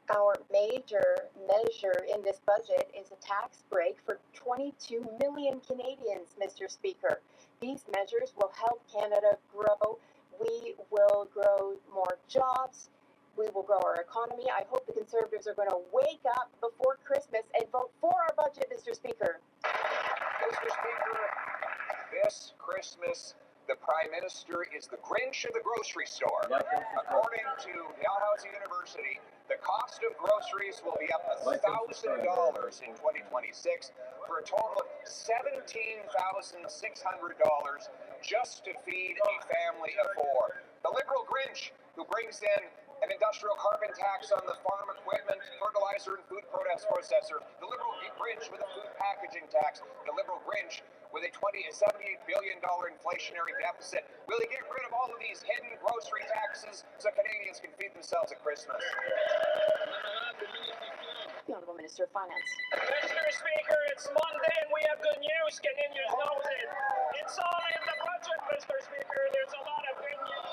Our major measure in this budget is a tax break for 22 million Canadians, Mr. Speaker. These measures will help Canada grow. We will grow more jobs. We will grow our economy. I hope the Conservatives are going to wake up before Christmas and vote for our budget, Mr. Speaker. Mr. Speaker, this Christmas, the Prime Minister is the Grinch of the grocery store. According to Dalhousie University, the cost of groceries will be up $1,000 in 2026 for a total of $17,600 just to feed a family of four. The Liberal Grinch, who brings in an industrial carbon tax on the farm equipment, fertilizer, and food processor. The Liberal Grinch with a food packaging tax. The Liberal Grinch with a $78 billion inflationary deficit. Will he get rid of all of these hidden grocery taxes so Canadians can feed themselves at Christmas? The Honourable Minister of Finance. Mr. Speaker, it's Monday and we have good news. Canadians know it. It's all in the budget, Mr. Speaker. There's a lot of good news.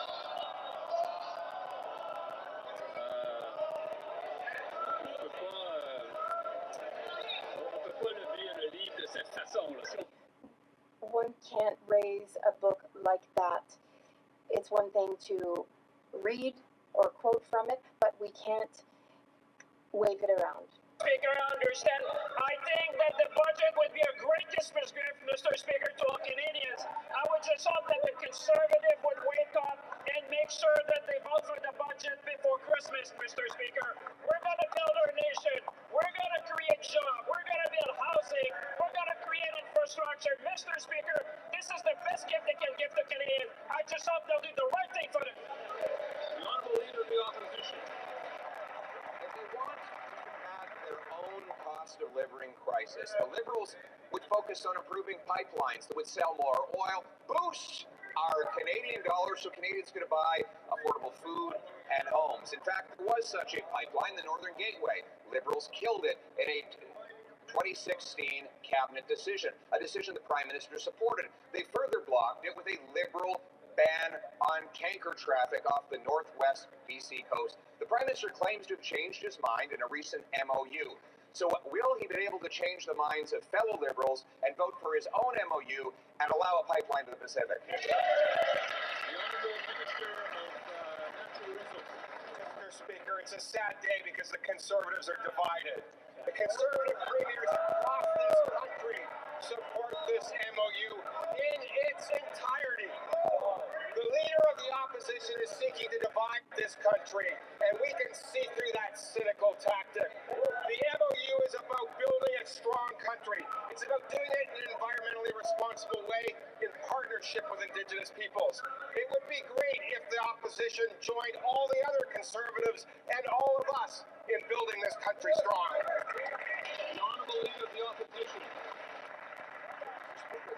One can't raise a book like that. It's one thing to read or quote from it, but we can't wave it around. Speaker, I understand. I think that the budget would be a great dismissal, Mr. Speaker, to all Canadians. I would just hope that the Conservative would wake up and make sure that they vote for the budget before Christmas, Mr. Speaker. We're going to build our nation. We're going to create jobs. We're going to build housing. We're going to create infrastructure. Mr. Speaker, this is the best gift they can give the Canadians. I just hope they'll do the right thing for them. The Honourable Leader of the Opposition. If they want to combat their own cost of living crisis, the Liberals would focus on improving pipelines that would sell more oil, boost our Canadian dollar so Canadians could buy affordable food and homes. In fact, there was such a pipeline, the Northern Gateway. Liberals killed it in a 2016 cabinet decision, a decision the Prime Minister supported. They further blocked it with a Liberal ban on tanker traffic off the northwest BC coast. The Prime Minister claims to have changed his mind in a recent MOU. So will he be able to change the minds of fellow Liberals and vote for his own MOU and allow a pipeline to the Pacific? The Honourable Minister of Natural Resources. Mr. Speaker, it's a sad day because the Conservatives are divided. The Conservative premiers across this country support this MOU in its entirety. The Leader of the Opposition is seeking to divide this country, and we can see through that cynical tactic. The MOU is about building a strong country. It's about doing it in an environmentally responsible way in partnership with Indigenous peoples. It would be great if the opposition joined all the other Conservatives and all of us in building this country strong. The Honourable Leader of the Opposition.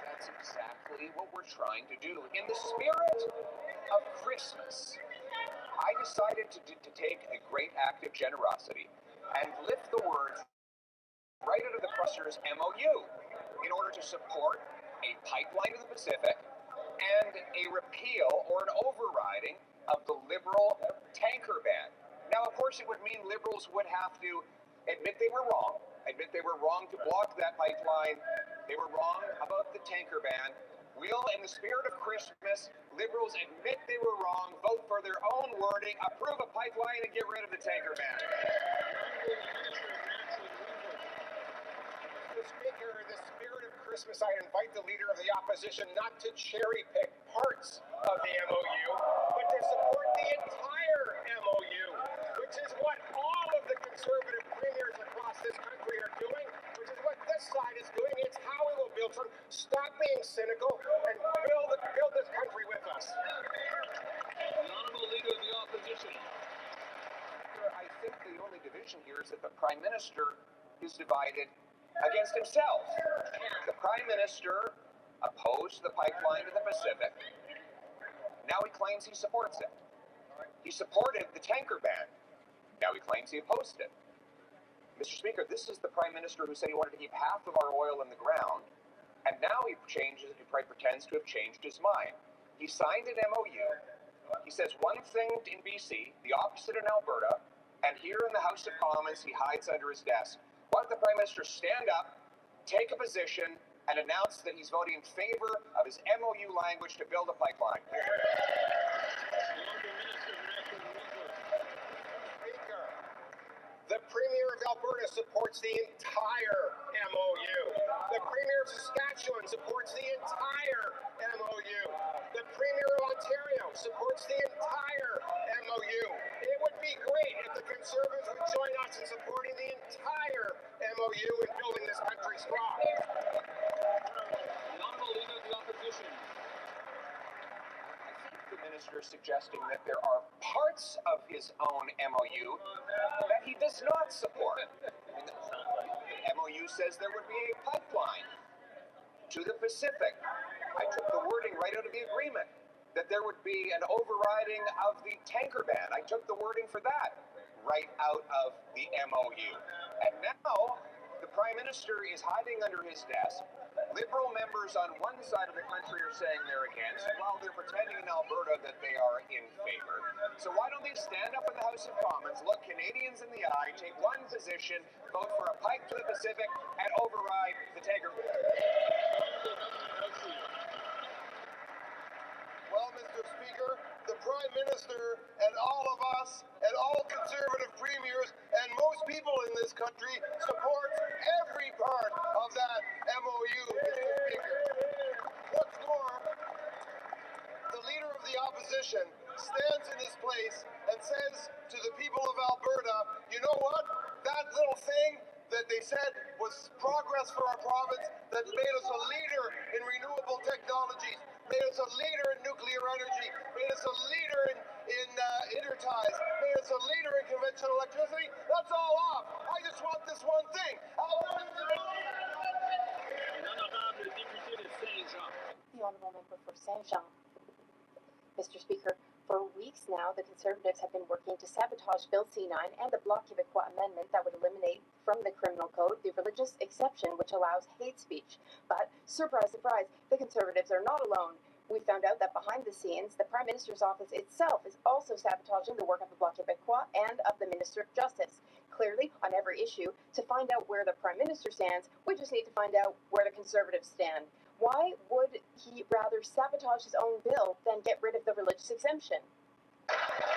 That's exactly what we're trying to do. In the spirit of Christmas, I decided to take a great act of generosity and lift the words right out of the Pressers MOU in order to support a pipeline to the Pacific and a repeal or an overriding of the Liberal tanker ban. Now, of course, it would mean Liberals would have to admit they were wrong to block that pipeline. They were wrong about the tanker ban. Will, in the spirit of Christmas, Liberals admit they were wrong, vote for their own wording, approve a pipeline, and get rid of the tanker ban? Mr. Speaker, in the spirit of Christmas, I invite the Leader of the Opposition not to cherry-pick parts of the MOU, but to support the entire MOU, which is what all of the Conservative premiers across this country are doing, which is what this side is doing. It's how we will build from. Stop being cynical and build this country with us. The Honourable Leader of the Opposition. I think the only division here is that the Prime Minister is divided against himself. The Prime Minister opposed the pipeline to the Pacific. Now he claims he supports it. He supported the tanker ban. Now he claims he opposed it. Mr. Speaker, this is the Prime Minister who said he wanted to keep half of our oil in the ground, and now he pretends to have changed his mind. He signed an MOU. He says one thing in BC, the opposite in Alberta, And here in the House of Commons, he hides under his desk. Why don't the Prime Minister stand up, take a position, and announce that he's voting in favor of his MOU language to build a pipeline? Speaker, the Premier of Alberta supports the entire MOU. The Premier of Saskatchewan supports the entire MOU. The Premier of Ontario supports the entire MOU. It would be great if the Conservatives would join us in supporting the entire MOU and building this country strong. The Honourable Leader of the Opposition. I think the minister is suggesting that there are parts of his own MOU that he does not support. The MOU says there would be a pipeline to the Pacific. I took the wording right out of the agreement, that there would be an overriding of the tanker ban. I took the wording for that right out of the MOU. And now the Prime Minister is hiding under his desk. Liberal members on one side of the country are saying they're against, while they're pretending in Alberta that they are in favor. So why don't they stand up in the House of Commons, look Canadians in the eye, take one position, vote for a pipe to the Pacific, and override the tanker ban? Well, Mr. Speaker, the Prime Minister and all of us and all Conservative premiers and most people in this country support every part of that MOU, Mr. Speaker. What's more, the Leader of the Opposition stands in his place and says to the people of Alberta, you know what? That little thing that they said was progress for our province, that made us a leader in renewable technologies, made us a leader in nuclear energy, made us a leader in interties, made us a leader in conventional electricity. That's all off. I just want this one thing. L'honorable député de Saint-Jean. The Honourable Member for Saint-Jean. Mr. Speaker, for weeks now, the Conservatives have been working to sabotage Bill C9 and the Bloc Québécois amendment that would eliminate from the criminal code the religious exception which allows hate speech. But, surprise, surprise, the Conservatives are not alone. We found out that behind the scenes, the Prime Minister's office itself is also sabotaging the work of the Bloc Québécois and of the Minister of Justice. Clearly, on every issue, to find out where the Prime Minister stands, we just need to find out where the Conservatives stand. Why would he rather sabotage his own bill than get rid of the religious exemption?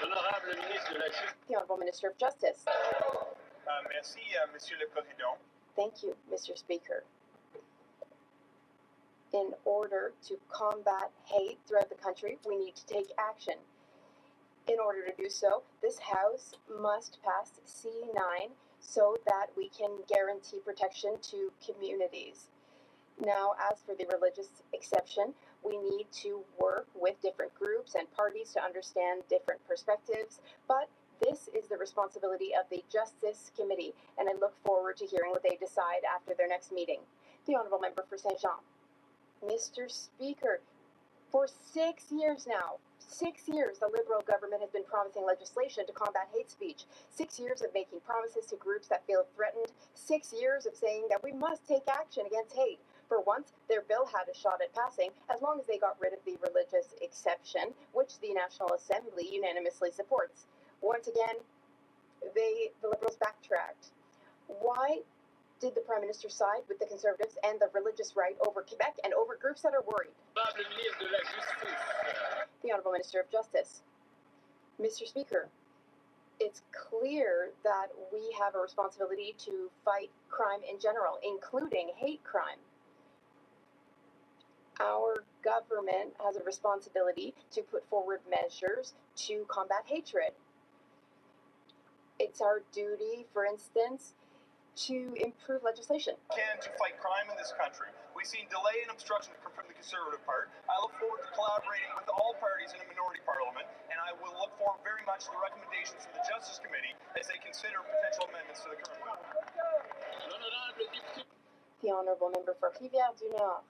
L'honorable ministre de la Justice. The Honourable Minister of Justice. Merci, Monsieur le Président. Thank you, Mr. Speaker. In order to combat hate throughout the country, we need to take action. In order to do so, this House must pass C9 so that we can guarantee protection to communities. Now, as for the religious exception, we need to work with different groups and parties to understand different perspectives, but this is the responsibility of the Justice Committee, and I look forward to hearing what they decide after their next meeting. The Honourable Member for Saint-Jean. Mr. Speaker, for 6 years now, 6 years, the Liberal government has been promising legislation to combat hate speech. 6 years of making promises to groups that feel threatened. 6 years of saying that we must take action against hate. For once, their bill had a shot at passing, as long as they got rid of the religious exception, which the National Assembly unanimously supports. Once again, the Liberals backtracked. Why did the Prime Minister side with the Conservatives and the religious right over Quebec and over groups that are worried? L'honorable ministre de la Justice. The Honourable Minister of Justice. Mr. Speaker, it's clear that we have a responsibility to fight crime in general, including hate crime. Our government has a responsibility to put forward measures to combat hatred. It's our duty, for instance, to improve legislation. To fight crime in this country. We've seen delay and obstruction from the Conservative part. I look forward to collaborating with all parties in a minority parliament, and I will look forward very much to the recommendations from the Justice Committee as they consider potential amendments to the current bill. L'honorable député. The Honourable Member for Rivière-du-Nord.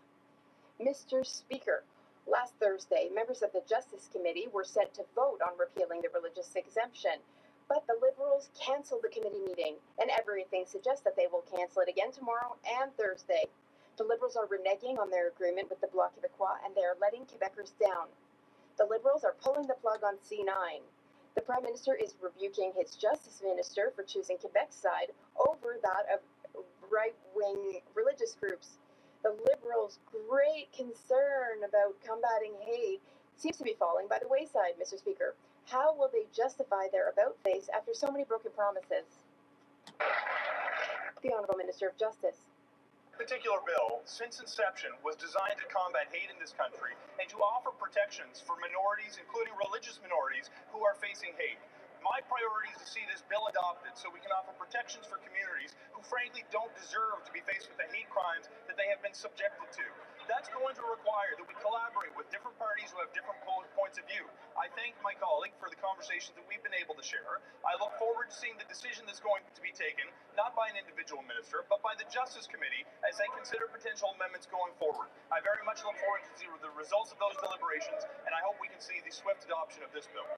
Mr. Speaker, last Thursday, members of the Justice Committee were set to vote on repealing the religious exemption, but the Liberals cancelled the committee meeting, and everything suggests that they will cancel it again tomorrow and Thursday. The Liberals are reneging on their agreement with the Bloc Québécois, and they are letting Quebecers down. The Liberals are pulling the plug on C9. The Prime Minister is rebuking his Justice Minister for choosing Quebec's side over that of right-wing religious groups. The Liberals' great concern about combating hate seems to be falling by the wayside, Mr. Speaker. How will they justify their about-face after so many broken promises? The Honourable Minister of Justice. Particular bill, since inception, was designed to combat hate in this country and to offer protections for minorities, including religious minorities, who are facing hate. My priority is to see this bill adopted so we can offer protections for communities who frankly don't deserve to be faced with the hate crimes that they have been subjected to. That's going to require that we collaborate with different parties who have different points of view. I thank my colleague for the conversations that we've been able to share. I look forward to seeing the decision that's going to be taken, not by an individual minister, but by the Justice Committee as they consider potential amendments going forward. I very much look forward to see the results of those deliberations, and I hope we can see the swift adoption of this bill.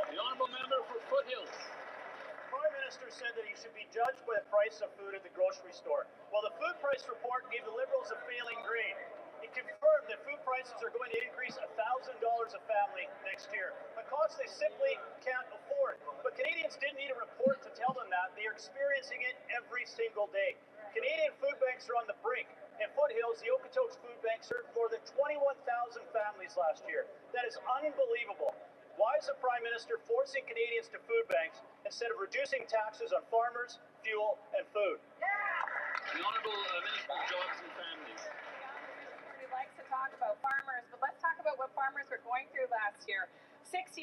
The honourable member for Foothills. The Prime Minister said that he should be judged by the price of food at the grocery store. Well, the food price report gave the Liberals a failing grade. It confirmed that food prices are going to increase $1,000 a family next year, a cost they simply can't afford. But Canadians didn't need a report to tell them that. They are experiencing it every single day. Canadian food banks are on the brink. In Foothills, the Okotoks Food Bank served more than 21,000 families last year. That is unbelievable. Why is the Prime Minister forcing Canadians to food banks instead of reducing taxes on farmers, fuel, and food? The Honourable Minister of Jobs and Families. He likes to talk about farmers, but let's talk about what farmers were going through last year. 66%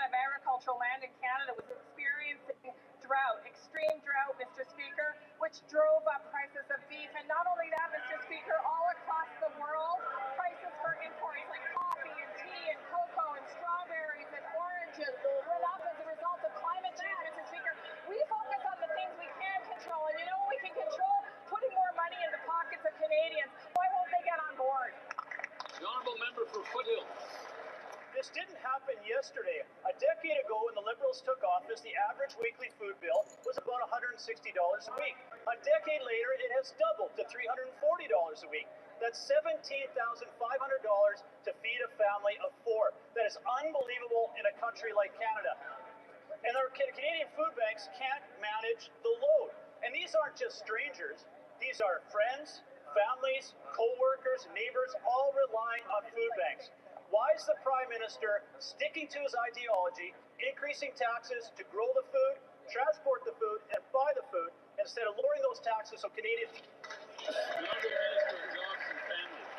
of agricultural land in Canada was experiencing drought, extreme drought, Mr. Speaker, which drove up prices of beef. And not only that, Mr. Speaker, all across the world, prices for imports like coffee and tea and cocoa and strawberries and oranges went up as a result of climate change, Mr. Speaker. We focus on the things we can control, and you know what we can control? Putting more money in the pockets of Canadians. Why won't they get on board? The honourable member for Foothills. This didn't happen yesterday. A decade ago, when the Liberals took office, the average weekly food bill was about $160 a week. A decade later, it has doubled to $340 a week. That's $17,500 to feed a family of four. That is unbelievable in a country like Canada. And our Canadian food banks can't manage the load. And these aren't just strangers. These are friends, families, co-workers, neighbors, all relying on food banks. Why is the Prime Minister sticking to his ideology, increasing taxes to grow the food, transport the food, and buy the food, instead of lowering those taxes so Canadians... The Honourable Minister of Jobs and Families.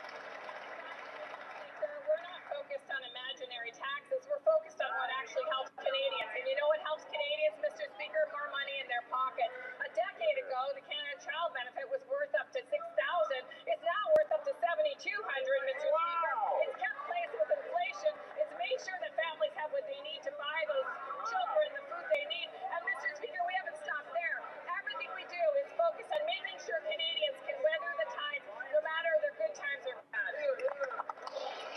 We're not focused on imaginary taxes. We're focused on what actually helps Canadians. And you know what helps Canadians, Mr. Speaker? More money in their pocket. A decade ago, the Canada Child Benefit was worth up to $6,000. It's now worth up to $7,200, Mr. Speaker. It's kept pace with inflation. It's made sure that families have what they need to buy those children the food they need. And Mr. Speaker, we haven't stopped there. Everything we do is focused on making sure Canadians can weather the times, no matter their good times or bad.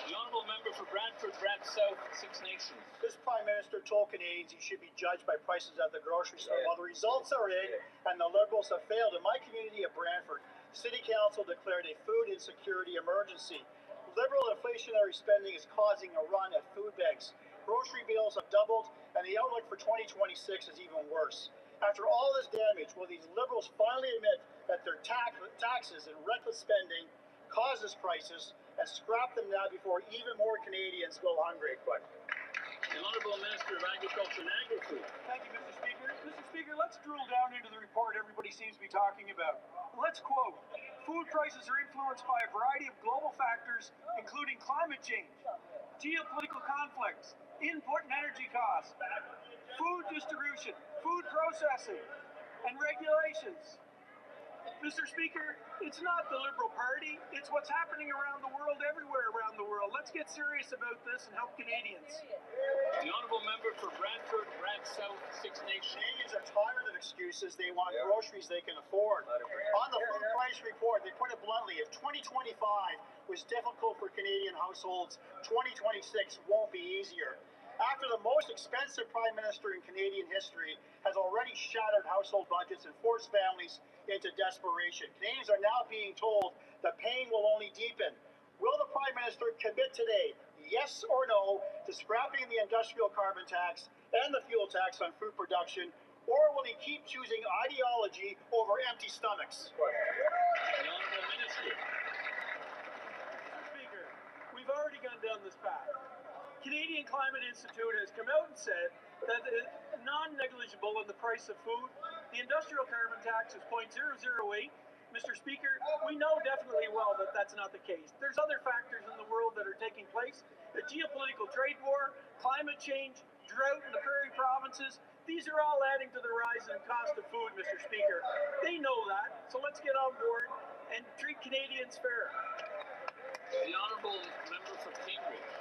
The honourable member for Brantford, Brant South, Six Nations. This Prime Minister told Canadians he should be judged by prices at the grocery store. Well, the results are in, and the Liberals have failed. In my community of Brantford, City Council declared a food insecurity emergency. Liberal inflationary spending is causing a run at food banks. Grocery bills have doubled, and the outlook for 2026 is even worse. After all this damage, will these Liberals finally admit that their taxes and reckless spending causes prices and scrap them now before even more Canadians go hungry? The Honourable Minister of Agriculture and Agri-Food. Thank you, Mr. Speaker. Mr. Speaker, let's drill down into the report everybody seems to be talking about. Let's quote, food prices are influenced by a variety of global factors, including climate change, geopolitical conflicts, input and energy costs, food distribution, food processing, and regulations. Mr. Speaker, it's not the Liberal Party, it's what's happening around the world, everywhere around the world. Let's get serious about this and help Canadians. The Honourable Member for Brantford, Brant South, Six Nations. Canadians are tired of excuses. They want groceries they can afford. On the food price report, they put it bluntly, if 2025 was difficult for Canadian households, 2026 won't be easier. After the most expensive Prime Minister in Canadian history has already shattered household budgets and forced families into desperation, Canadians are now being told the pain will only deepen. Will the Prime Minister commit today, yes or no, to scrapping the industrial carbon tax and the fuel tax on food production, or will he keep choosing ideology over empty stomachs? The Honourable Minister. Mr. Speaker, we've already gone down this path. Canadian Climate Institute has come out and said that the non-negligible in the price of food. The industrial carbon tax is 0.008. Mr. Speaker, we know definitely well that that's not the case. There's other factors in the world that are taking place. The geopolitical trade war, climate change, drought in the prairie provinces. These are all adding to the rise in cost of food, Mr. Speaker. They know that, so let's get on board and treat Canadians fair. The Honourable Member for Cambridge.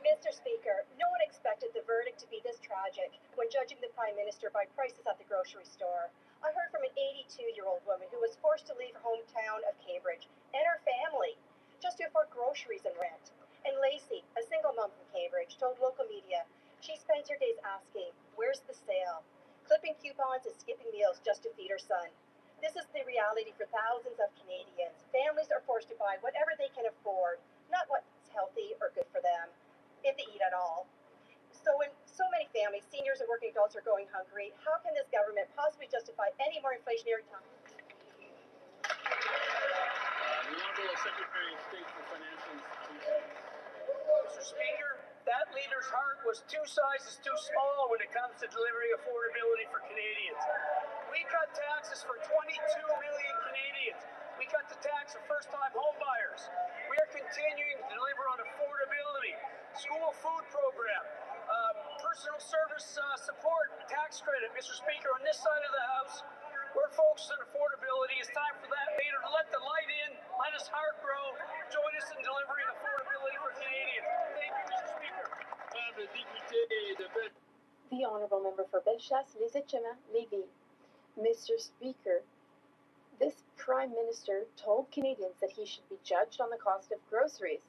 Mr. Speaker, no one expected the verdict to be this tragic when judging the Prime Minister by prices at the grocery store. I heard from an 82-year-old woman who was forced to leave her hometown of Cambridge and her family just to afford groceries and rent. And Lacey, a single mom from Cambridge, told local media she spends her days asking, where's the sale? Clipping coupons and skipping meals just to feed her son. This is the reality for thousands of Canadians. Families are forced to buy whatever they can afford, not what's healthy or good for them, if they eat at all. So when so many families, seniors and working adults are going hungry, how can this government possibly justify any more inflationary times? The Honourable Secretary of State for Financial Institutions. Mr. Speaker, that leader's heart was two sizes too small when it comes to delivering affordability for Canadians. We cut taxes for 22 million Canadians. We cut the tax for first-time homebuyers. We are continuing to deliver on affordability, school food program, personal service support, tax credit. Mr. Speaker, on this side of the House, we're focused on affordability. It's time for that leader to let the light in, let his heart grow, join us in delivering affordability for Canadians. Thank you, Mr. Speaker. The Honourable Member for Bellechasse, Les Etchemins, Lévis. Mr. Speaker, this Prime Minister told Canadians that he should be judged on the cost of groceries.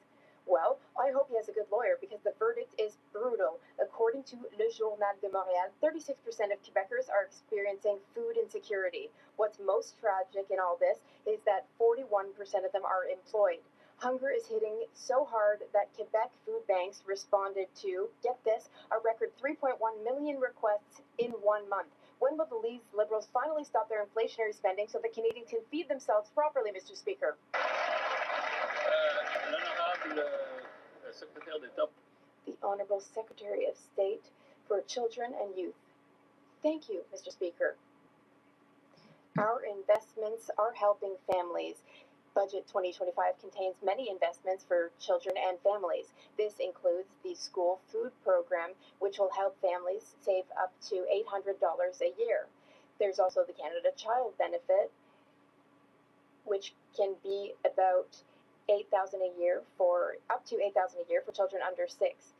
Well, I hope he has a good lawyer because the verdict is brutal. According to Le Journal de Montréal, 36% of Quebecers are experiencing food insecurity. What's most tragic in all this is that 41% of them are employed. Hunger is hitting so hard that Quebec food banks responded to, get this, a record 3.1 million requests in 1 month. When will the Lee's Liberals finally stop their inflationary spending so that Canadians can feed themselves properly, Mr. Speaker? The Honourable Secretary of State for Children and Youth. Thank you, Mr. Speaker. Our investments are helping families. Budget 2025 contains many investments for children and families. This includes the school food program, which will help families save up to $800 a year. There's also the Canada Child Benefit, which can be about $8,000 a year for up to $8,000 a year for children under 6.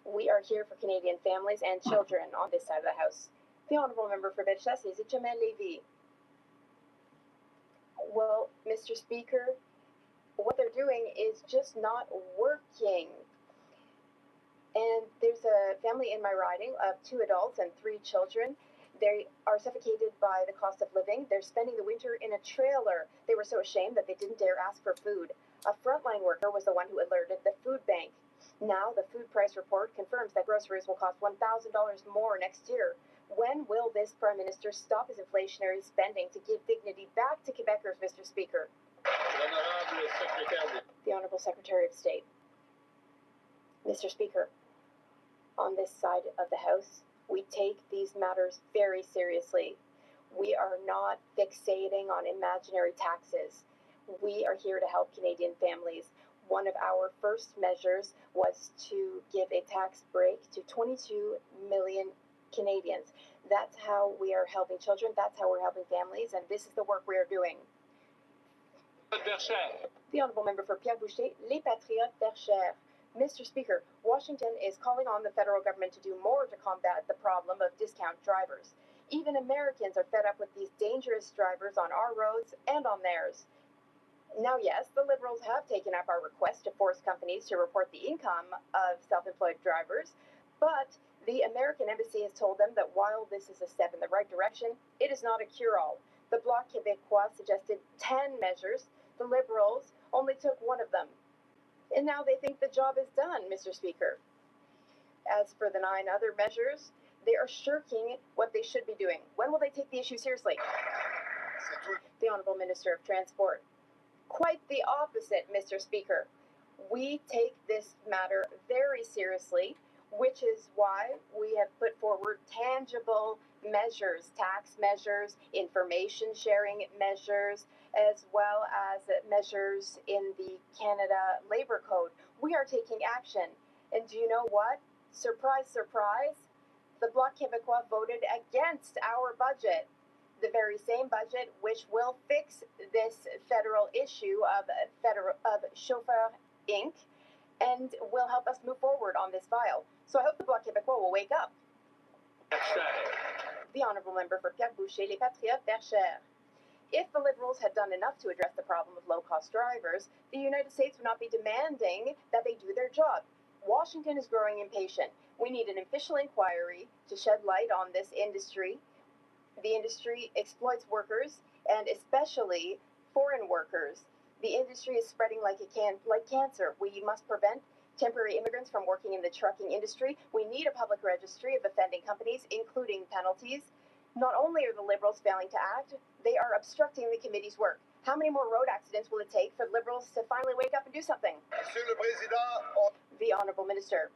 We are here for Canadian families and children on this side of the House. The Honourable Member for Bellechasse, Les Etchemins, Lévis. Well, Mr. Speaker, what they're doing is just not working. And there's a family in my riding of 2 adults and 3 children. They are suffocated by the cost of living. They're spending the winter in a trailer. They were so ashamed that they didn't dare ask for food. A frontline worker was the one who alerted the food bank. Now the food price report confirms that groceries will cost $1,000 more next year. When will this Prime Minister stop his inflationary spending to give dignity back to Quebecers, Mr. Speaker? The Honourable Secretary of State. Mr. Speaker, on this side of the House, we take these matters very seriously. We are not fixating on imaginary taxes. We are here to help Canadian families. One of our first measures was to give a tax break to 22 million Canadians. That's how we are helping children, that's how we're helping families, and this is the work we are doing. The Honourable Member for Pierre, Les Patriotes, Verchères. Mr. Speaker, Washington is calling on the federal government to do more to combat the problem of discount drivers. Even Americans are fed up with these dangerous drivers on our roads and on theirs. Now, yes, the Liberals have taken up our request to force companies to report the income of self-employed drivers, but the American Embassy has told them that while this is a step in the right direction, it is not a cure-all. The Bloc Québécois suggested 10 measures. The Liberals only took one of them. And now they think the job is done, Mr. Speaker. As for the 9 other measures, they are shirking what they should be doing. When will they take the issue seriously? The Honourable Minister of Transport. Quite the opposite, Mr. Speaker. We take this matter very seriously, which is why we have put forward tangible measures, tax measures, information sharing measures, as well as measures in the Canada Labour Code. We are taking action. And do you know what? Surprise, surprise, the Bloc Québécois voted against our budget. The very same budget which will fix this federal issue of Chauffeur Inc. and will help us move forward on this file. So I hope the Bloc Québécois will wake up. The Honourable Member for Pierre Boucher, Les Patriotes, Verchères. If the Liberals had done enough to address the problem of low-cost drivers, the United States would not be demanding that they do their job. Washington is growing impatient. We need an official inquiry to shed light on this industry. The industry exploits workers, and especially foreign workers. The industry is spreading like cancer. We must prevent temporary immigrants from working in the trucking industry. We need a public registry of offending companies, including penalties. Not only are the Liberals failing to act, they are obstructing the committee's work. How many more road accidents will it take for Liberals to finally wake up and do something? Monsieur le Président. The Honourable Minister.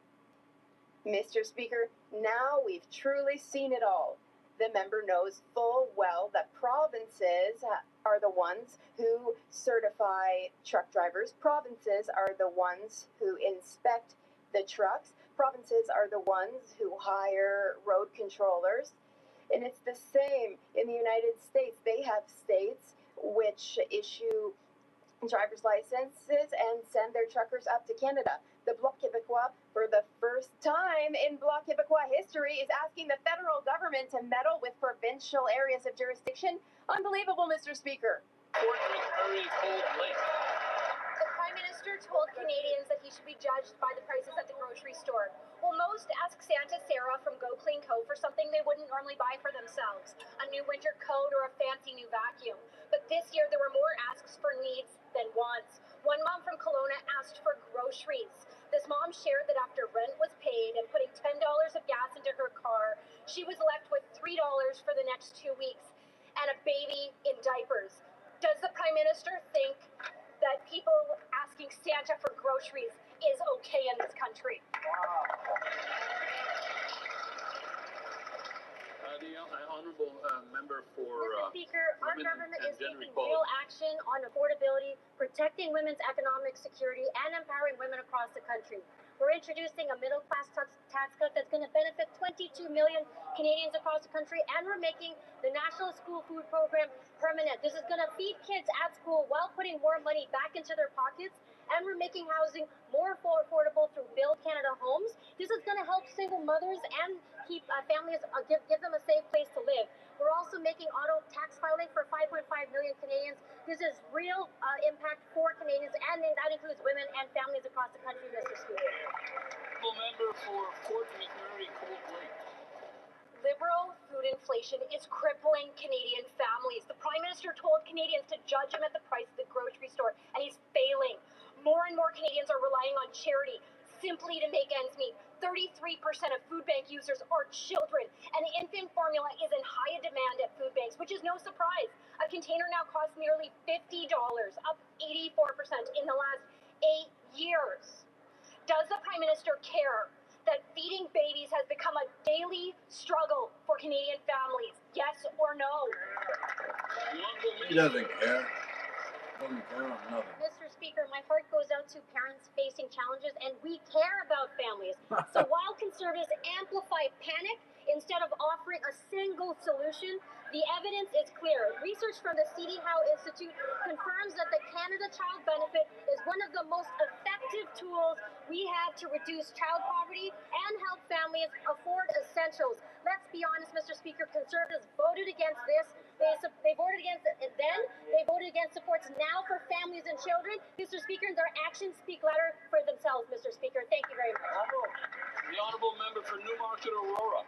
Mr. Speaker, now we've truly seen it all. The member knows full well that provinces are the ones who certify truck drivers. Provinces are the ones who inspect the trucks. Provinces are the ones who hire road controllers. And it's the same in the United States. They have states which issue driver's licenses and send their truckers up to Canada. The Bloc Québécois, for the first time in Bloc Québécois history, is asking the federal government to meddle with provincial areas of jurisdiction. Unbelievable, Mr. Speaker. The Prime Minister told Canadians that he should be judged by the prices at the grocery store. Well, most ask Santa Sarah from Go Clean Co. for something they wouldn't normally buy for themselves, a new winter coat or a fancy new vacuum. But this year there were more asks for needs than wants. One mom from Kelowna asked for groceries. This mom shared that after rent was paid and putting $10 of gas into her car, she was left with $3 for the next 2 weeks and a baby in diapers. Does the Prime Minister think that people asking Santa for groceries is okay in this country? The honourable member for Mr. Speaker, our Women government and is Gender taking Equality. real action on affordability, protecting women's economic security, and empowering women across the country. We're introducing a middle-class tax cut that's going to benefit 22 million Canadians across the country, and we're making the National School Food Program permanent. This is going to feed kids at school while putting more money back into their pockets, and we're making housing more affordable through Build Canada Homes. This is going to help single mothers and keep families, give them a safe place to live. We're also making auto tax filing for 5.5 million Canadians. This is real impact for Canadians, and that includes women and families across the country, Mr. Speaker. Member for Fort McMurray Cold Lake. Liberal food inflation is crippling Canadian families. The Prime Minister told Canadians to judge him at the price of the grocery store, and he's failing. More and more Canadians are relying on charity simply to make ends meet. 33% of food bank users are children, and infant formula is in high demand at food banks, which is no surprise. A container now costs nearly $50, up 84% in the last 8 years. Does the Prime Minister care that feeding babies has become a daily struggle for Canadian families? Yes or no? He doesn't care. Doesn't care on nothing. Mr. Speaker, my heart goes out to parents facing challenges, and we care about families. So while Conservatives amplify panic instead of offering a single solution, the evidence is clear. Research from the C.D. Howe Institute confirms that the Canada Child Benefit is one of the most effective tools we have to reduce child poverty and help families afford essentials. Let's be honest, Mr. Speaker, Conservatives voted against this. They voted against it then. They voted against supports now for families and children. Mr. Speaker, their actions speak louder for themselves, Mr. Speaker. Thank you very much. The honourable member for Newmarket Aurora.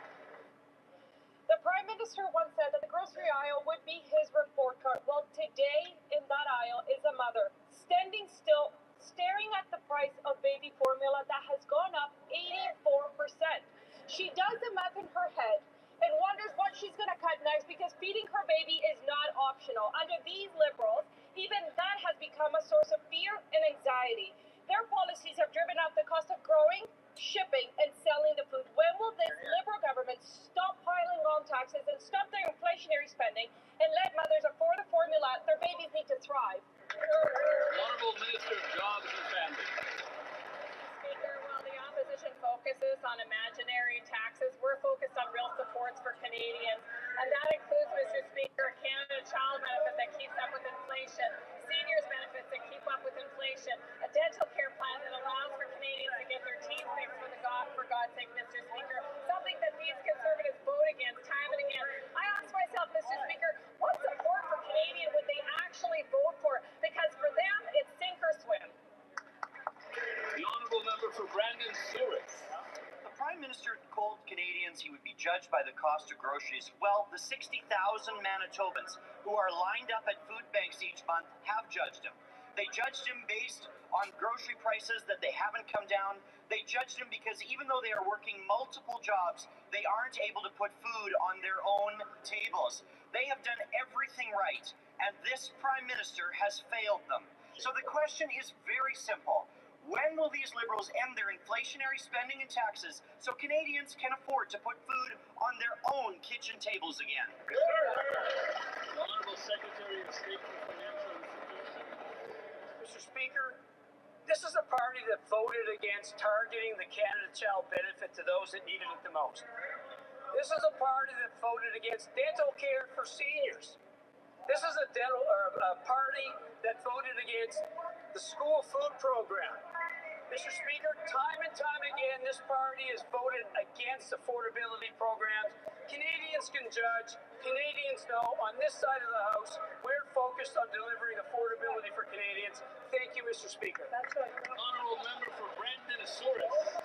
The Prime Minister once said that the grocery aisle would be his report card. Well, today in that aisle is a mother standing still, staring at the price of baby formula that has gone up 84%. unconstitutional. Under these Liberals, even that has become a source of fear and anxiety. Their policies have driven up the cost of growing, shipping, and selling the food. When will this Liberal government stop piling on taxes and stop their inflationary spending and let mothers afford the formula their babies need to thrive? Honourable Minister of Jobs and Family. Speaker, while the opposition focuses on imaginary taxes, we're focused on real supports for Canadians. And that includes, Mr. Speaker, a Canada Child benefit that keeps up with inflation, seniors benefits that keep up with inflation, a dental care plan that allows for Canadians to get their teeth fixed for God's sake, Mr. Speaker, something that these Conservatives vote against time and again. I ask myself, Mr. Speaker, what support for Canadian would they actually vote for? Because for them, it's sink or swim. The honourable member for Brandon Stewart. The Prime Minister told Canadians he would be judged by the cost of groceries. Well, the 60,000 Manitobans who are lined up at food banks each month have judged him. They judged him based on grocery prices that they haven't come down. They judged him because even though they are working multiple jobs, they aren't able to put food on their own tables. They have done everything right, and this Prime Minister has failed them. So the question is very simple. When will these Liberals end their inflationary spending and taxes so Canadians can afford to put food on their own kitchen tables again? The Honourable Secretary of State for Financial Institutions. Mr. Speaker, this is a party that voted against targeting the Canada Child benefit to those that needed it the most. This is a party that voted against dental care for seniors. This is a party that voted against the school food program. Mr. Speaker, time and time again, this party has voted against affordability programs. Canadians can judge. Canadians know on this side of the House, we're focused on delivering affordability for Canadians. Thank you, Mr. Speaker. Honourable member for Brandon Souris.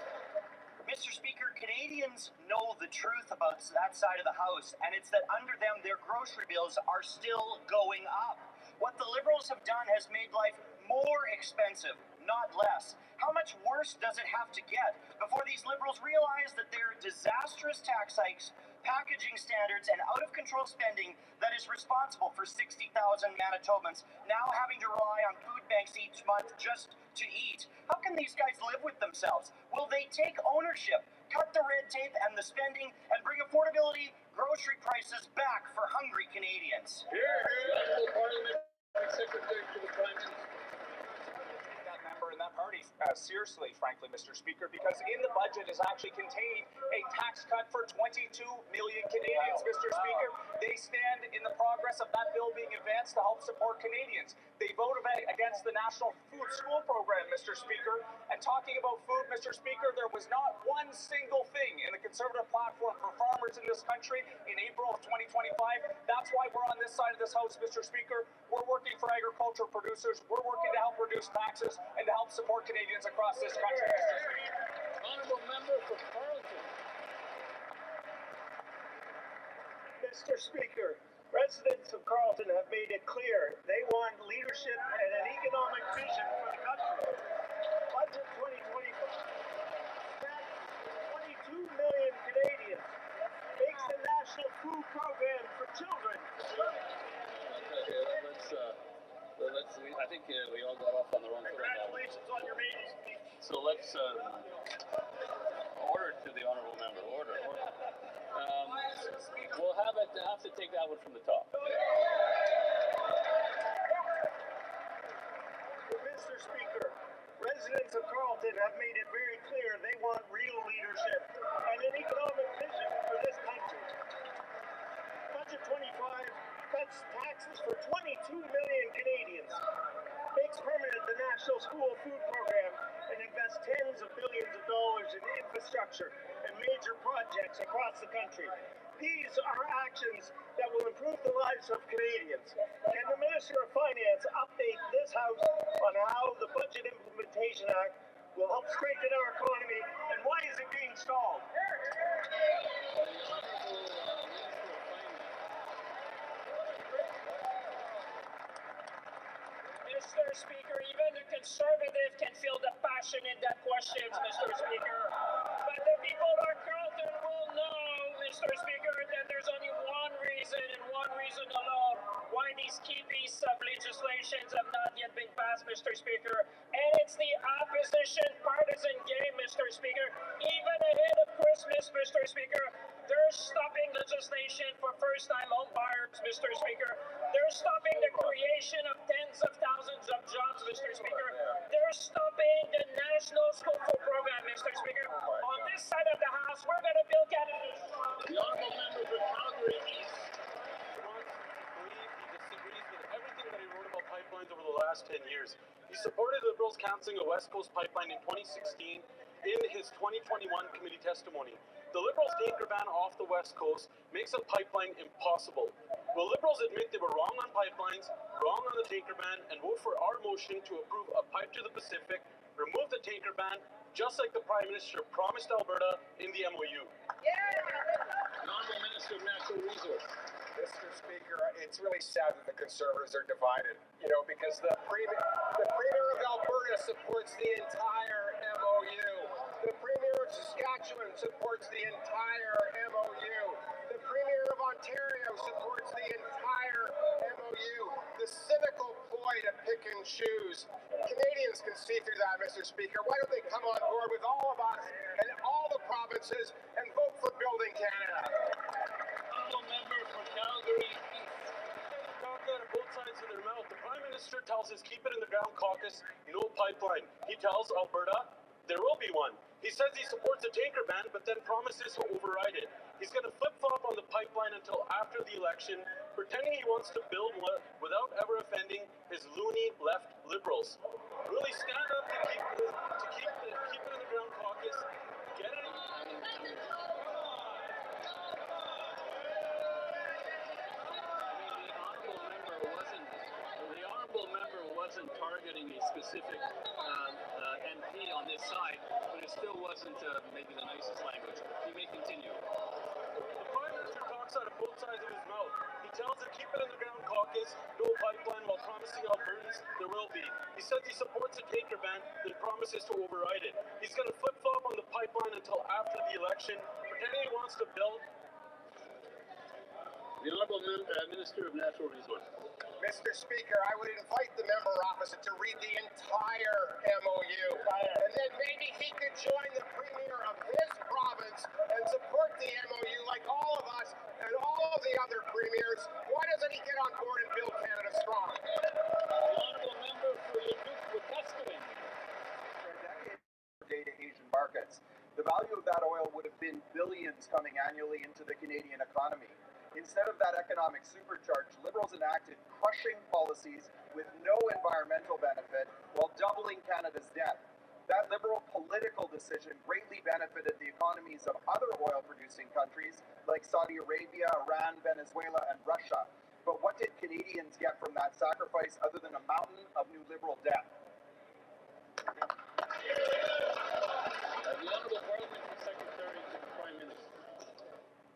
Mr. Speaker, Canadians know the truth about that side of the House, and it's that under them, their grocery bills are still going up. What the Liberals have done has made life more expensive, not less. How much worse does it have to get before these Liberals realize that their disastrous tax hikes, packaging standards, and out-of-control spending that is responsible for 60,000 Manitobans now having to rely on food banks each month just to eat? How can these guys live with themselves? Will they take ownership, cut the red tape and the spending, and bring affordability grocery prices back for hungry Canadians? Pierre, Parliamentary Secretary to the Prime Minister. That member in that party seriously, frankly, Mr. Speaker, because in the budget is actually contained a tax cut for 22 million Canadians, Mr. Speaker. They stand in the progress of that bill being advanced to help support Canadians. They voted against the National Food School Program, Mr. Speaker. And talking about food, Mr. Speaker, there was not one single thing in the Conservative platform for farmers in this country in April of 2025. That's why we're on this side of this House, Mr. Speaker. We're working for agricultural producers. We're working to help reduce taxes and to help support Canadians across this country, Mr. Speaker. Honourable member for Carleton. Mr. Speaker, residents of Carleton have made it clear they want leadership and an economic vision for the country. Budget 2025 spends 22 million Canadians, makes the National Food Program for Children. I think we all got off on the wrong foot. Congratulations on your maiden speech. So let's order to the honourable member. Order. We'll have to take that one from the top. Mr. Speaker, residents of Carleton have made it very clear they want real leadership and an economic vision for this country. Budget 25 cuts taxes for 22 million Canadians, makes permanent the National School Food Program, and invests tens of billions of dollars in infrastructure and major projects across the country. These are actions that will improve the lives of Canadians. Can the Minister of Finance update this House on how the Budget Implementation Act will help strengthen our economy, and why is it being stalled? Mr. Speaker, even the Conservative can feel the passion in that question, Mr. Speaker. But the people of Carleton will know, Mr. Speaker, that there's only one reason reason and one reason alone why these key pieces of legislation have not yet been passed, Mr. Speaker, and it's the opposition partisan game, Mr. Speaker. Even ahead of Christmas, Mr. Speaker, they're stopping legislation for first-time home buyers, Mr. Speaker. They're stopping the creation of tens of thousands of jobs, Mr. Speaker. They're stopping the National School Food Program, Mr. Speaker. On this side of the House, we're going to build candidates. The honourable member for Calgary East. Disagrees with everything that he wrote about pipelines over the last 10 years. He supported Liberals cancelling a West Coast pipeline in 2016 in his 2021 committee testimony. The Liberals' tanker ban off the West Coast makes a pipeline impossible. Will Liberals admit they were wrong on pipelines, wrong on the tanker ban, and vote for our motion to approve a pipe to the Pacific, remove the tanker ban, just like the Prime Minister promised Alberta in the MOU? Honourable Minister of Natural Resources. Mr. Speaker, it's really sad that the Conservatives are divided, because the Premier of Alberta supports the entire MOU. The Premier of Saskatchewan supports the entire MOU. The Premier of Ontario supports the entire MOU. The cynical ploy to pick and choose. Canadians can see through that, Mr. Speaker. Why don't they come on board with all of us and all the provinces and vote for Building Canada? Honourable member for Calgary East. Talk out of both sides of their mouth. The Prime Minister tells his Keep It in the Ground caucus, no pipeline. He tells Alberta there will be one. He says he supports a tanker ban, but then promises to override it. He's going to flip-flop on the pipeline until after the election, pretending he wants to build one without ever offending his loony left Liberals. Will he stand up to keep the Keep It in the Ground caucus? Get it? The honourable member wasn't targeting a specific MP on this side, but it still wasn't maybe the nicest language. He may continue. The Prime Minister talks out of both sides of his mouth. He tells the Keep It in the Ground caucus no pipeline while promising Albertans there will be. He says he supports a tanker ban, then promises to override it. He's going to flip-flop on the pipeline until after the election, pretending he wants to build. The Honourable Minister of Natural Resources. Mr. Speaker, I would invite the member opposite to read the entire MOU, and then maybe he could join the Premier of his province and support the MOU like all of us and all of the other premiers. Why doesn't he get on board and build Canada strong? The honourable member for Leduc-Wetaskiwin. For a decade, data Asian markets. The value of that oil would have been billions coming annually into the Canadian economy. Instead of that economic supercharge, Liberals enacted crushing policies with no environmental benefit while doubling Canada's debt. That Liberal political decision greatly benefited the economies of other oil-producing countries like Saudi Arabia, Iran, Venezuela, and Russia. But what did Canadians get from that sacrifice other than a mountain of new Liberal debt? The Honourable Parliamentary Secretary to the Prime Minister.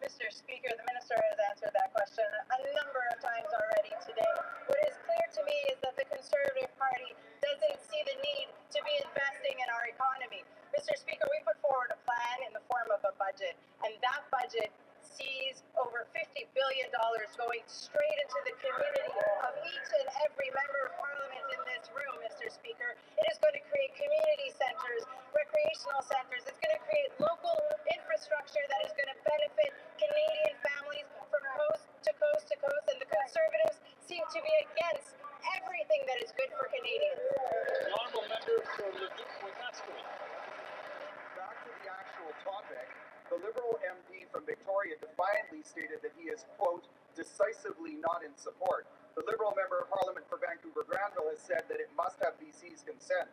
Mr. Speaker, the Minister has answered that question a number of times already today. What is clear to me is that the Conservative Party doesn't see the need to be investing in our economy. Mr. Speaker, we put forward a plan in the form of a budget, and that budget sees over $50 billion going straight into the community of each and every member of Parliament in this room, Mr. Speaker. It is going to create community centres, recreational centres. It's going to create local infrastructure that is going to benefit Canadian families from coast to coast to coast, and the Conservatives seem to be against everything that is good for Canadians. The honourable member for Leduc-Wetaskiwin. Back to the actual topic, the Liberal MP from Victoria defiantly stated that he is, quote, decisively not in support. The Liberal member of Parliament for Vancouver Granville has said that it must have BC's consent.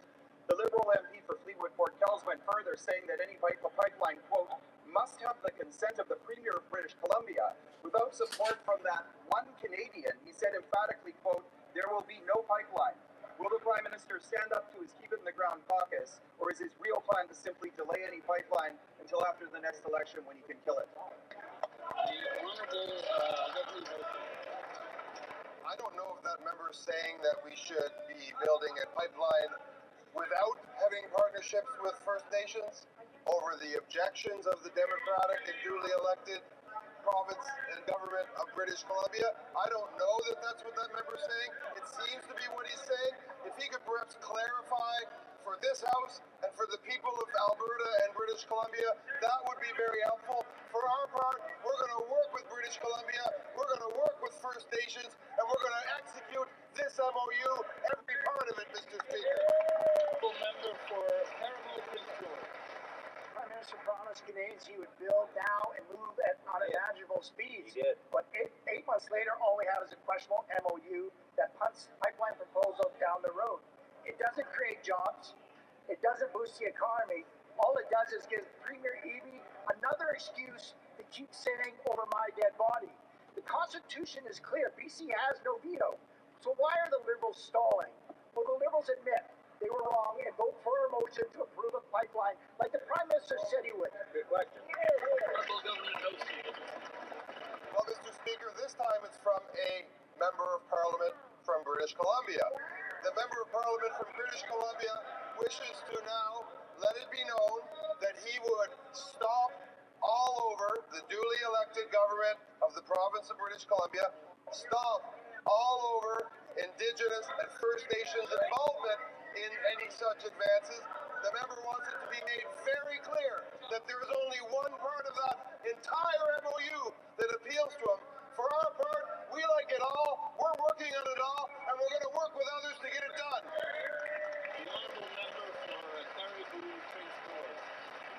The Liberal MP for Fleetwood Port Kells went further, saying that any pipeline, quote, must have the consent of the Premier of British Columbia. Without support from that one Canadian, he said emphatically, quote, there will be no pipeline. Will the Prime Minister stand up to his Keep It in the Ground caucus, or is his real plan to simply delay any pipeline until after the next election when he can kill it? I don't know if that member is saying that we should be building a pipeline without having partnerships with First Nations over the objections of the Democratic and duly elected province and government of British Columbia. I don't know that that's what that member's saying. It seems to be what he's saying. If he could perhaps clarify for this House and for the people of Alberta and British Columbia, that would be very helpful. For our part, we're going to work with British Columbia, we're going to work with First Nations, and we're going to execute this MOU every parliament, Mr. Speaker. Member for Caribou Prince George. Prime Minister promised Canadians he would build now and move at unimaginable speeds. He did. But eight months later, all we have is a questionable MOU that punts pipeline proposals down the road. It doesn't create jobs. It doesn't boost the economy. All it does is give Premier Eby another excuse to keep sitting over my dead body. The Constitution is clear. BC has no veto. So why are the Liberals stalling? Well, the Liberals admit they were wrong and vote for a motion to approve a pipeline like the Prime Minister said he would. Good question. Well, Mr. Speaker, this time it's from a Member of Parliament from British Columbia. The Member of Parliament from British Columbia wishes to now let it be known that he would stop all over the duly elected government of the province of British Columbia, stop all over Indigenous and First Nations involvement in any such advances. The member wants it to be made very clear that there is only one part of that entire MOU that appeals to him. For our part, we like it all, we're working on it all, and we're going to work with others to get it done. The honourable member for Caribou Prince George.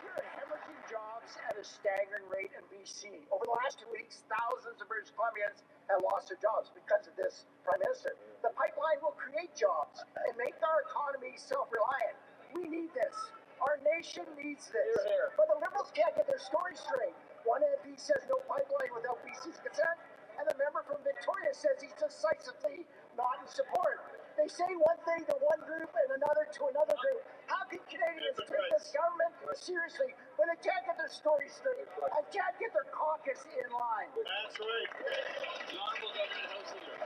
We're hemorrhaging jobs at a staggering rate in BC. Over the last 2 weeks, thousands of British Columbians have lost their jobs because of this Prime Minister. The pipeline will create jobs and make our economy self-reliant. We need this. Our nation needs this. But the Liberals can't get their story straight. One MP says no pipeline without BC's consent, and the member from Victoria says he's decisively not in support. They say one thing to one group and another to another group. How can Canadians take this government seriously when they can't get their story straight and can't get their caucus in line? That's right. The honourable government House Leader.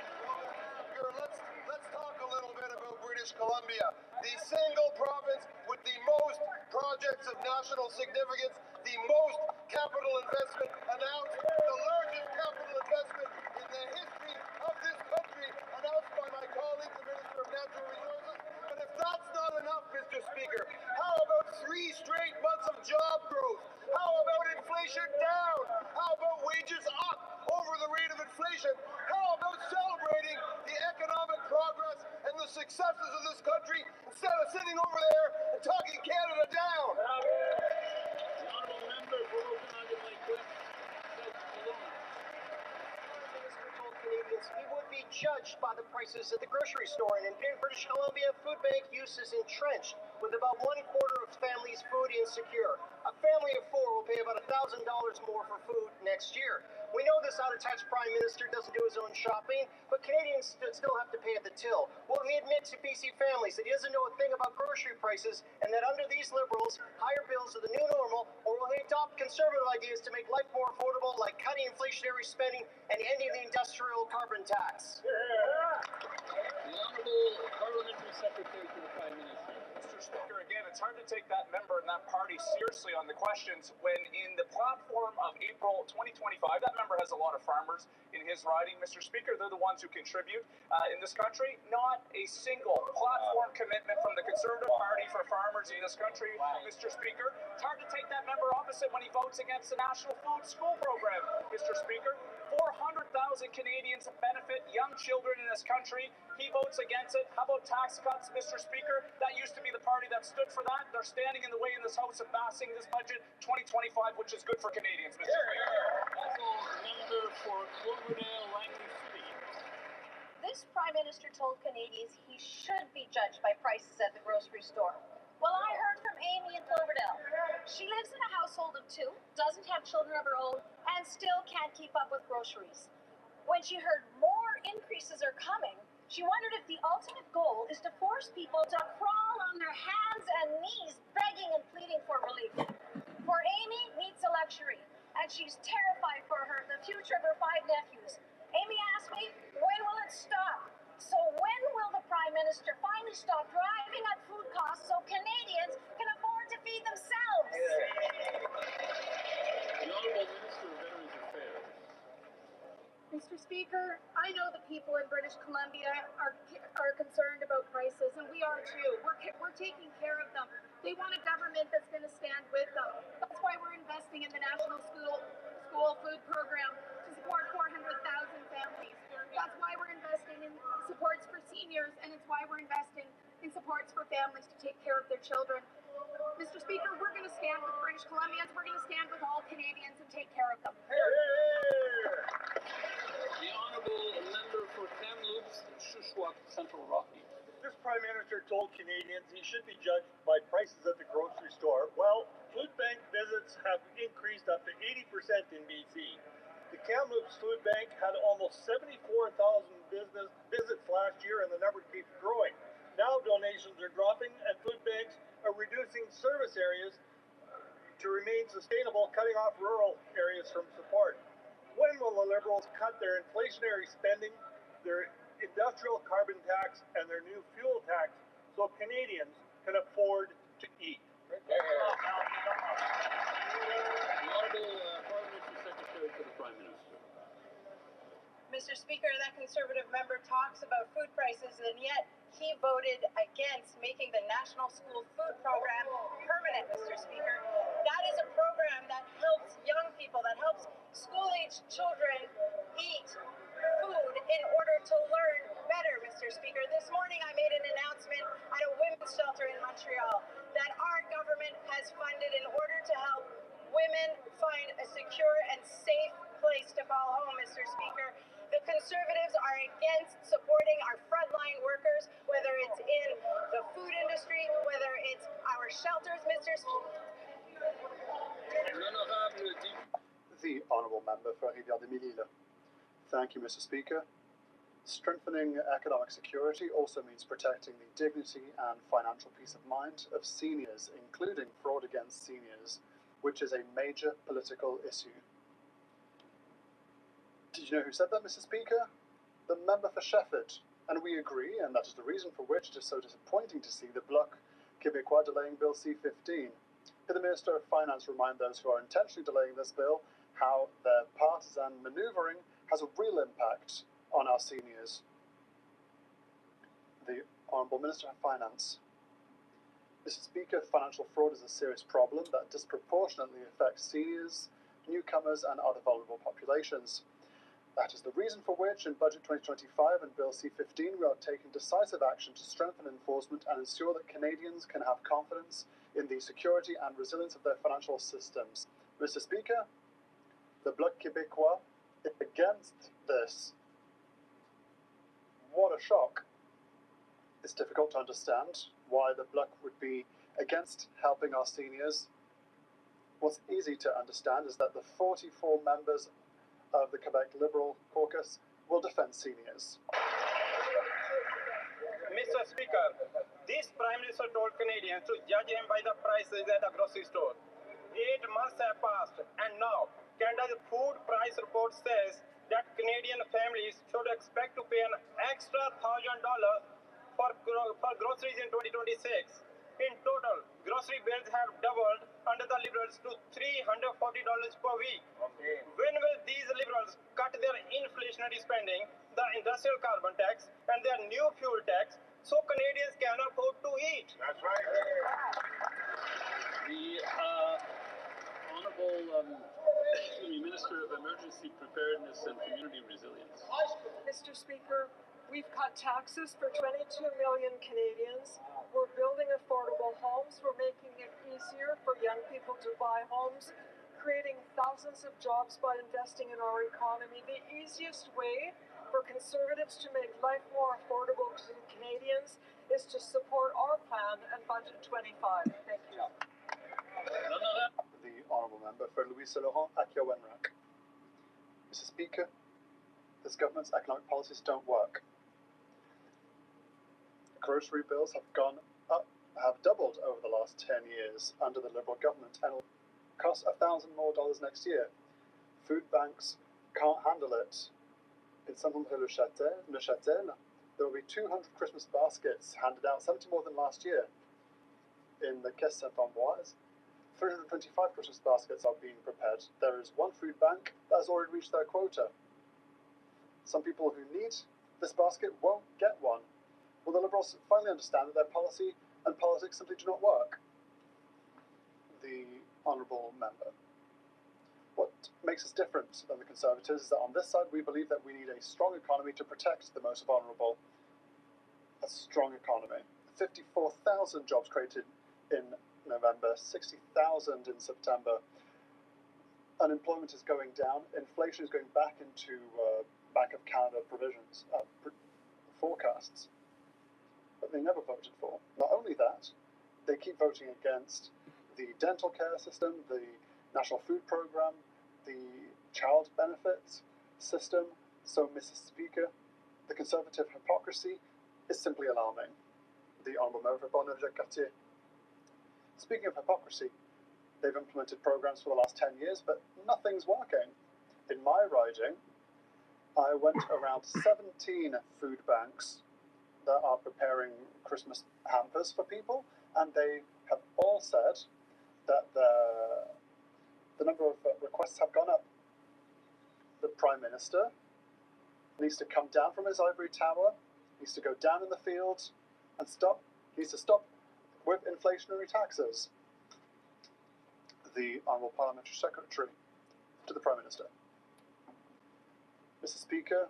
Let's talk a little bit about British Columbia, the single province with the most projects of national significance, the most capital investment announced, the largest capital investment in the history of this country, announced by my colleague, the Minister of Natural Resources. And if that's not enough, Mr. Speaker, how about 3 straight months of job growth? How about inflation down? How about wages up over the rate of inflation? How about celebrating the economic progress and the successes of this country instead of sitting over there and talking Canada down? The honourable member for Okanagan Lake West. Minister told Canadians he would be judged by the prices at the grocery store, and in British Columbia, food bank use is entrenched, with about 1/4 of families food insecure. A family of 4 will pay about $1,000 more for food next year. We know this out-of-touch Prime Minister doesn't do his own shopping, but Canadians still have to pay at the till. Will he admit to BC families that he doesn't know a thing about grocery prices and that under these Liberals, higher bills are the new normal, or will he adopt conservative ideas to make life more affordable, like cutting inflationary spending and ending the industrial carbon tax? The Honourable Parliamentary Secretary to the Prime Minister. Mr. Speaker, again, it's hard to take that member and that party seriously on the questions when in the platform of April 2025, that member has a lot of farmers in his riding. Mr. Speaker, they're the ones who contribute in this country. Not a single platform commitment from the Conservative Party for farmers in this country, Mr. Speaker. It's hard to take that member opposite when he votes against the National Food School Program, Mr. Speaker. 400,000 Canadians benefit young children in this country. He votes against it. How about tax cuts, Mr. Speaker? That used to be the party that stood for that. They're standing in the way in this House of passing this budget 2025, which is good for Canadians, Mr. Speaker. Member for Cloverdale, Langley City. This Prime Minister told Canadians he should be judged by prices at the grocery store. Well, I heard from Amy in Cloverdale. She lives in a household of 2, doesn't have children of her own, and still can't keep up with groceries. When she heard more increases are coming, she wondered if the ultimate goal is to force people to crawl on their hands and knees, begging and pleading for relief. For Amy, meat's a luxury, and she's terrified for the future of her 5 nephews. Amy asked me, when will it stop? So when will the Prime Minister finally stop driving up food costs so Canadians can afford to feed themselves? The Honourable Minister of Veterans Affairs. know the people in British Columbia are concerned about prices, and we are too. We're taking care of them. They want a government that's going to stand with them. That's why we're investing in the National School Food Program to support 400,000 families. That's why we're investing in supports for seniors, and it's why we're investing in supports for families to take care of their children. Mr. Speaker, we're going to stand with British Columbians. We're going to stand with all Canadians and take care of them. The Honourable Member for Kamloops, Shuswap, Central Rocky. This Prime Minister told Canadians he should be judged by prices at the grocery store. Well, food bank visits have increased up to 80% in BC. The Kamloops Food Bank had almost 74,000 business visits last year, and the number keeps growing. Now donations are dropping, and food banks are reducing service areas to remain sustainable, cutting off rural areas from support. When will the Liberals cut their inflationary spending, their industrial carbon tax, and their new fuel tax so Canadians can afford to eat? The Honourable Parliamentary Secretary to the Prime Minister. Mr. Speaker, that Conservative member talks about food prices, and yet he voted against making the National School Food Program permanent, Mr. Speaker. That is a program that helps young people, that helps school-aged children eat food in order to learn better, Mr. Speaker. This morning I made an announcement at a women's shelter in Montreal that our government has funded in order to help women find a secure and safe place to call home, Mr. Speaker. The Conservatives are against supporting our frontline workers, whether it's in the food industry, whether it's our shelters, Mr. Speaker. The Honourable Member for Rivière-des-Mille. Thank you, Mr. Speaker. Strengthening economic security also means protecting the dignity and financial peace of mind of seniors, including fraud against seniors, which is a major political issue. Did you know who said that, Mr. Speaker? The member for Shefford. And we agree, and that is the reason for which it is so disappointing to see the Bloc Québécois delaying Bill C-15. Could the Minister of Finance remind those who are intentionally delaying this bill how their partisan manoeuvring has a real impact on our seniors? The Honourable Minister of Finance. Mr. Speaker, financial fraud is a serious problem that disproportionately affects seniors, newcomers and other vulnerable populations. That is the reason for which, in Budget 2025 and Bill C-15, we are taking decisive action to strengthen enforcement and ensure that Canadians can have confidence in the security and resilience of their financial systems. Mr. Speaker, the Bloc Québécois is against this. What a shock. It's difficult to understand why the Bloc would be against helping our seniors. What's easy to understand is that the 44 members of the Quebec Liberal caucus will defend seniors. Mr. Speaker, this Prime Minister told Canadians to judge him by the prices at the grocery store. 8 months have passed, and now Canada's food price report says that Canadian families should expect to pay an extra $1,000 for groceries in 2026. In total, grocery bills have doubled under the Liberals to $340 per week. When will these Liberals cut their inflationary spending, the industrial carbon tax, and their new fuel tax so Canadians can afford to eat? That's right. The Honourable Minister of Emergency Preparedness and Community Resilience. Mr. Speaker, we've cut taxes for 22 million Canadians. We're building affordable homes. We're making it easier for young people to buy homes, creating thousands of jobs by investing in our economy. The easiest way for Conservatives to make life more affordable to Canadians is to support our plan and Budget 25. Thank you. The Honourable Member for Louis-Saint-Laurent at Wenrock. Mr. Speaker, this government's economic policies don't work. Grocery bills have doubled over the last 10 years under the Liberal government and will cost $1,000 more next year. Food banks can't handle it. In Saint-André-le-Châtel, there will be 200 Christmas baskets handed out, 70 more than last year. In the Caisse Saint-Ambroise, 325 Christmas baskets are being prepared. There is one food bank that has already reached their quota. Some people who need this basket won't get one. Will the Liberals finally understand that their policy and politics simply do not work? The Honourable Member. What makes us different than the Conservatives is that on this side we believe that we need a strong economy to protect the most vulnerable. A strong economy. 54,000 jobs created in November, 60,000 in September. Unemployment is going down. Inflation is going back into Bank of Canada provisions, forecasts that they never voted for. Not only that, they keep voting against the dental care system, the National Food Programme, the child benefits system. So, Mrs. Speaker, the Conservative hypocrisy is simply alarming. The Honourable Member for Poilievre. Speaking of hypocrisy, they've implemented programs for the last 10 years, but nothing's working. In my riding, I went around 17 food banks that are preparing Christmas hampers for people, and they have all said that the number of requests have gone up. The Prime Minister needs to come down from his ivory tower, needs to go down in the field and needs to stop with inflationary taxes. The Honourable Parliamentary Secretary to the Prime Minister. Mr. Speaker,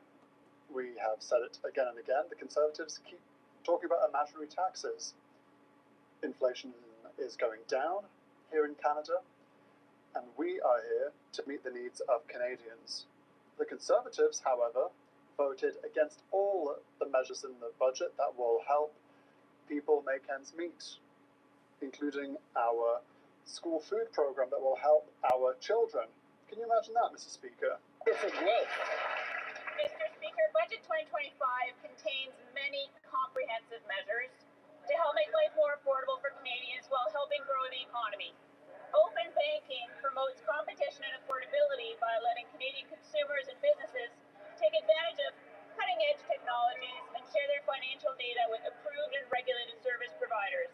we have said it again and again, the Conservatives keep talking about imaginary taxes. Inflation is going down here in Canada, and we are here to meet the needs of Canadians. The Conservatives, however, voted against all the measures in the budget that will help people make ends meet, including our school food program that will help our children. Can you imagine that, Mr. Speaker? Mr. Speaker, Budget 2025 contains many comprehensive measures to help make life more affordable for Canadians while helping grow the economy. Open banking promotes competition and affordability by letting Canadian consumers and businesses take advantage of cutting-edge technologies and share their financial data with approved and regulated service providers.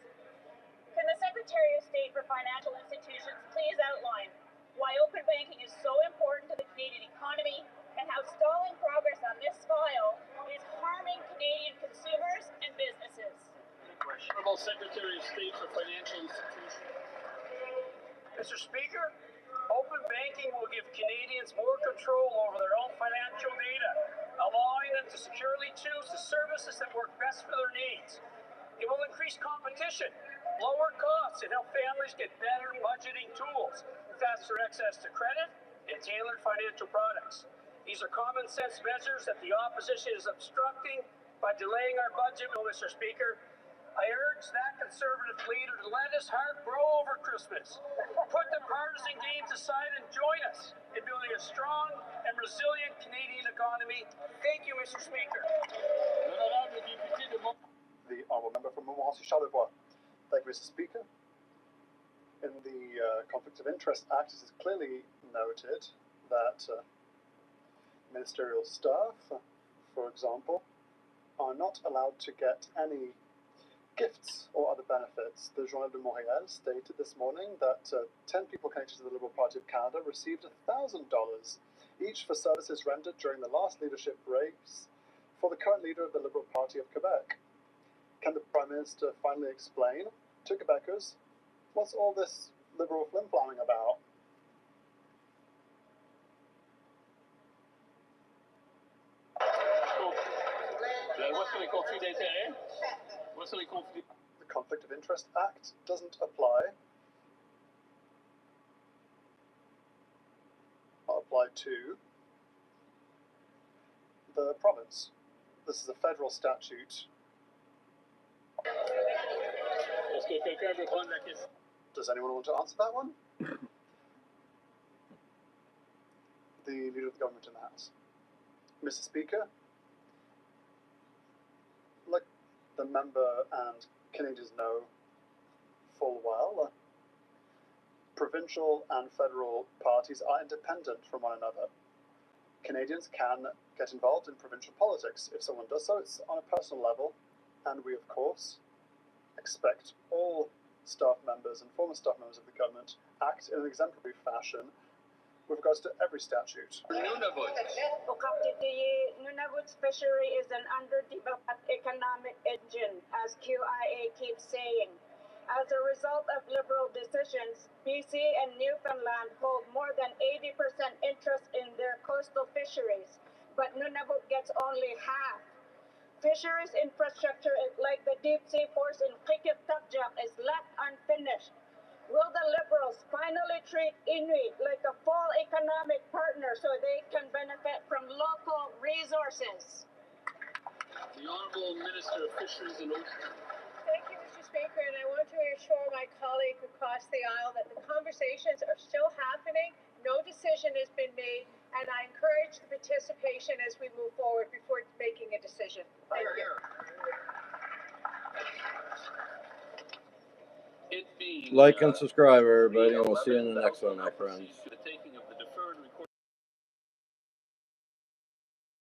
Can the Secretary of State for Financial Institutions please outline why open banking is so important to the Canadian economy and how stalling progress on this file is harming Canadian consumers and businesses? Honourable Secretary of State for Financial Institutions. Mr. Speaker, open banking will give Canadians more control over their own financial data, allowing them to securely choose the services that work best for their needs. It will increase competition, lower costs, and help families get better budgeting tools, faster access to credit, and tailored financial products. These are common sense measures that the opposition is obstructing by delaying our budget, Mr. Speaker. I urge that Conservative leader to let his heart grow over Christmas. Put the partisan games aside and join us in building a strong and resilient Canadian economy. Thank you, Mr. Speaker. The Honourable Member from Montmorency-Charlevoix. Thank you, Mr. Speaker. In the Conflict of Interest Act, it is clearly noted that ministerial staff, for example, are not allowed to get any gifts or other benefits. The Journal de Montréal stated this morning that 10 people connected to the Liberal Party of Canada received $1,000 each for services rendered during the last leadership race for the current leader of the Liberal Party of Quebec. Can the Prime Minister finally explain to Quebecers what's all this Liberal flim-flamming about? The Conflict of Interest Act doesn't apply. Not apply to the province. This is a federal statute. Does anyone want to answer that one? The Leader of the Government in the House. Mr. Speaker, like the member and Canadians know full well, provincial and federal parties are independent from one another. Canadians can get involved in provincial politics. If someone does so, it's on a personal level, and we, of course, expect all staff members and former staff members of the government act in an exemplary fashion with regards to every statute. Nunavut's fishery is an underdeveloped economic engine, as QIA keeps saying. As a result of Liberal decisions, BC and Newfoundland hold more than 80% interest in their coastal fisheries, but Nunavut gets only half. Fisheries infrastructure, like the deep sea force in Qikiqtaqjaq, is left unfinished. Will the Liberals finally treat Inuit like a full economic partner so they can benefit from local resources? The Honourable Minister of Fisheries and Oceans. Thank you, Mr. Speaker, and I want to reassure my colleague across the aisle that the conversations are still happening, no decision has been made, and I encourage the participation as we move forward before making a decision. Thank you. It being Like and subscribe, everybody, and we'll see you in the next one, my friends.